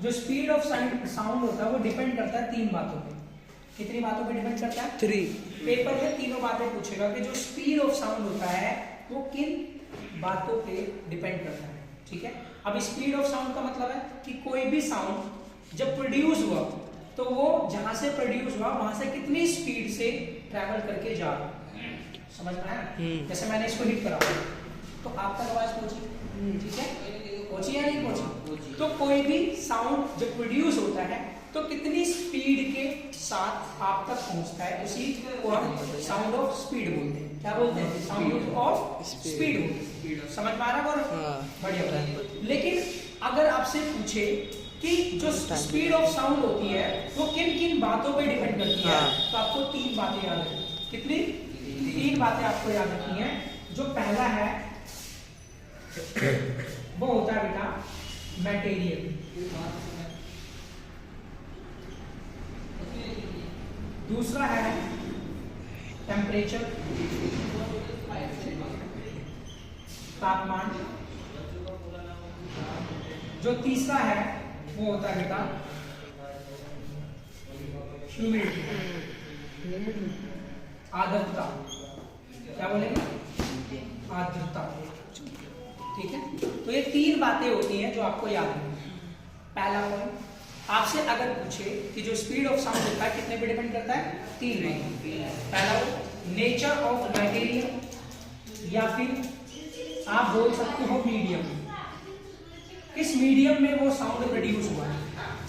जो speed of sound होता है वो डिपेंड करता है तीन बातों पे। कितनी बातों पे डिपेंड करता है? 3। पेपर में तीनों बातें पूछेगा कि जो स्पीड ऑफ साउंड होता है वो किन बातों पे डिपेंड करता है। ठीक है, अब स्पीड ऑफ साउंड का मतलब है कि कोई भी साउंड जब प्रोड्यूस हुआ तो वो जहां से प्रोड्यूस हुआ वहां से कितनी स्पीड से ट्रैवल करके जा रहा है। समझ में आया? जैसे मैंने इसको हिट करा तो आपका आवाज पहुंची, ठीक है, पहुंची या नहीं पहुंची? तो कोई भी साउंड जब प्रोड्यूस होता है तो कितनी स्पीड के साथ आप तक पहुंचता है, उसी को हम साउंड ऑफ स्पीड बोलते हैं। क्या बोलते हैं? साउंड ऑफ स्पीड बोलते हैं। समझ में आ रहा है? बढ़िया। लेकिन अगर आपसे पूछे कि जो स्पीड ऑफ साउंड होती है वो किन किन बातों पे डिपेंड करती है, तो आपको तीन बातें याद रखनी। कितनी? तीन बातें आपको याद रखनी है। जो पहला है वो होता है बेटा मटेरियल, दूसरा है टेम्परेचर, तापमान, जो तीसरा है वो होता है बेटा ह्यूमिडिटी, आर्द्रता। क्या बोलेंगे? आर्द्रता। ठीक है, तो ये तीन बातें होती हैं जो आपको याद रखनी। पहला पॉइंट, आपसे अगर पूछे कि जो स्पीड ऑफ साउंड होता है कितने पे डिपेंड करता है? तीन में। पहला नेचर ऑफ मटेरियल, या फिर आप बोल सकते हो मीडियम, किस मीडियम में वो साउंड प्रोड्यूस हुआ है।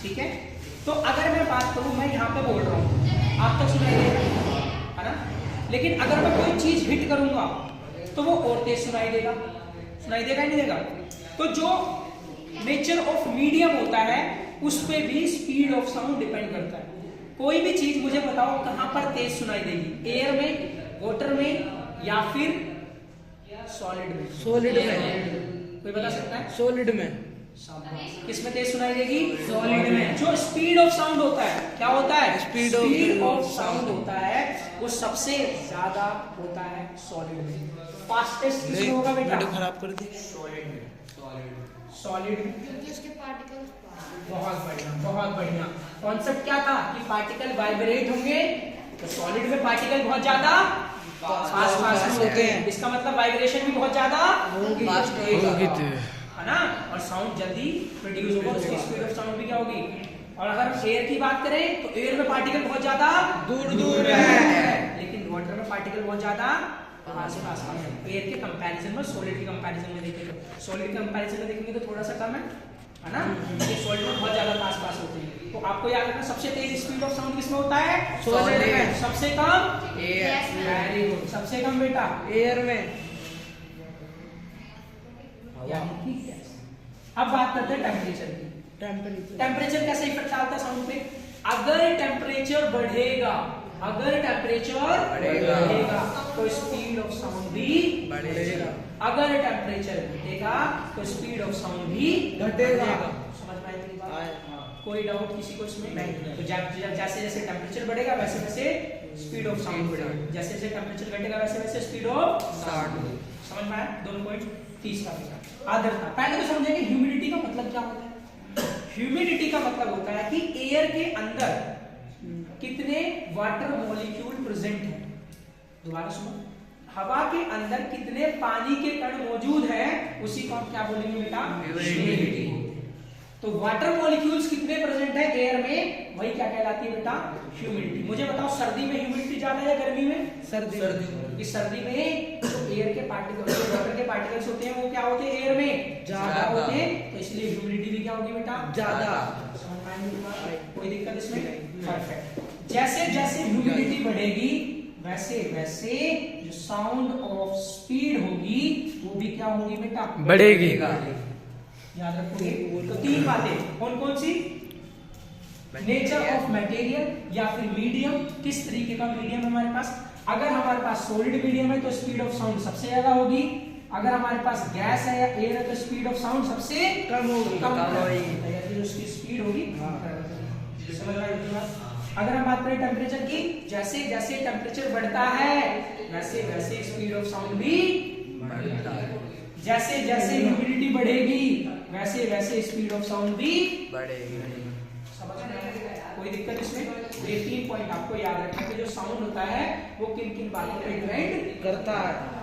ठीक है, तो अगर मैं बात करूं, मैं यहाँ पे बोल रहा हूँ, आप तक सुनाई देगा, है ना? लेकिन अगर मैं कोई चीज हिट करूंगा तो वो और तेज सुनाई देगा। सुनाई देगा नहीं देगा? तो जो नेचर ऑफ मीडियम होता है उस पे भी स्पीड ऑफ साउंड डिपेंड करता है। कोई भी चीज मुझे बताओ कहां पर तेज सुनाई देगी? एयर में, वाटर में, या फिर सॉलिड में? सॉलिड में। कोई बता सकता है? सॉलिड में। किस में तेज सुनाई देगी? सॉलिड में। जो स्पीड ऑफ साउंड होता है, क्या होता है? स्पीड ऑफ साउंड होता है वो सबसे ज्यादा होता है सॉलिड में। फास्टेस्ट किसमें होगा बेटा? खराब कर दी। सॉलिड में। सॉलिड में। क्योंकि उसके पार्टिकल्स बहुत बढ़िया, बहुत बढ़िया। कॉन्सेप्ट क्या था कि पार्टिकल वाइब्रेट होंगे, तो सॉलिड में पार्टिकल बहुत ज्यादा फास्ट होते हैं। इसका मतलब वाइब्रेशन भी बहुत ज्यादा होगी, है ना? और साउंड जल्दी प्रोड्यूस होगा, उसकी स्पीड ऑफ साउंड भी क्या होगी? और अगर एयर की बात करें तो एयर में पार्टिकल बहुत ज्यादा दूर है, लेकिन वाटर में पार्टिकल बहुत ज्यादा पास है। एयर के कंपैरिजन में, सॉलिड के कंपैरिजन में देखें तो, सॉलिड के कंपैरिजन में देखेंगे तो थोड़ा सा कम है ना? ये सॉलिड में बहुत ज्यादा पास होते हैं। तो आपको याद रखना, सबसे तेज स्पीड ऑफ साउंड किसमें होता है? सॉलिड में। सबसे कम एयर। Very good. सबसे कम बेटा एयर में। अब बात करते हैं टेम्परेचर की। टेम्परेचर कैसे इफेक्ट डालता है साउंड पे? अगर टेम्परेचर बढ़ेगा, तो स्पीड ऑफ साउंड भी बढ़ेगा। अगर टेम्परेचर घटेगा तो स्पीड ऑफ साउंड भी घटेगा। समझ में आई मेरी बात? कोई डाउट किसी को इसमें? नहीं। तो जैसे जैसे टेम्परेचर बढ़ेगा वैसे वैसे स्पीड ऑफ साउंड बढ़ेगा, जैसे जैसे टेम्परेचर घटेगा वैसे वैसे स्पीड ऑफ साउंड। समझ में आया? दोनों पॉइंट। तीसरा आर्द्रता। पहले तो समझेंगे ह्यूमिडिटी का मतलब क्या होता है। ह्यूमिडिटी का मतलब होता है कि एयर के अंदर कितने वाटर मॉलिक्यूल प्रेजेंट है। दोबारा सुनो, हवा के अंदर कितने पानी के कण मौजूद हैं, उसी को हम क्या बोलेंगे बेटा? ह्यूमिडिटी। तो वाटर मॉलिक्यूल्स कितने प्रेजेंट है एयर में, वही क्या कहलाती है बेटा? ह्यूमिडिटी। मुझे बताओ, सर्दी में ह्यूमिडिटी ज्यादा है या गर्मी में? सर्दी में जो एयर के पार्टिकल्स, जो वाटर के पार्टिकल्स होते हैं वो क्या होते हैं? एयर में ज्यादा होते हैं, तो इसलिए ह्यूमिडिटी भी क्या होगी बेटा? ज्यादा। कोई दिक्कत इसमें? परफेक्ट। जैसे जैसे ह्यूमिडिटी बढ़ेगी वैसे वैसे जो साउंड ऑफ स्पीड होगी वो भी क्या होगी बेटा? बढ़ेगी। याद रखोगे। तो तीन बातें कौन कौन सी? नेचर ऑफ मटेरियल या फिर मीडियम, किस तरीके का मीडियम हमारे पास। अगर हमारे पास सॉलिड मीडियम है तो स्पीड ऑफ साउंड सबसे ज्यादा होगी। अगर हमारे पास गैस है या एयर है तो स्पीड ऑफ साउंड सबसे कम होगी, उसकी स्पीड होगी। समझ में आई? अगर हम बात करें टेम्परेचर की, जैसे जैसे टेम्परेचर बढ़ता है वैसे वैसे स्पीड ऑफ साउंड भी बढ़ता है। जैसे जैसे ह्यूमिडिटी बढ़ेगी वैसे वैसे स्पीड ऑफ साउंड भी बढ़ेगी। समझ में आया? कोई दिक्कत इसमें? ये 3 पॉइंट आपको याद रखना कि जो साउंड होता है वो किन किन बातों पे डिपेंड करता है।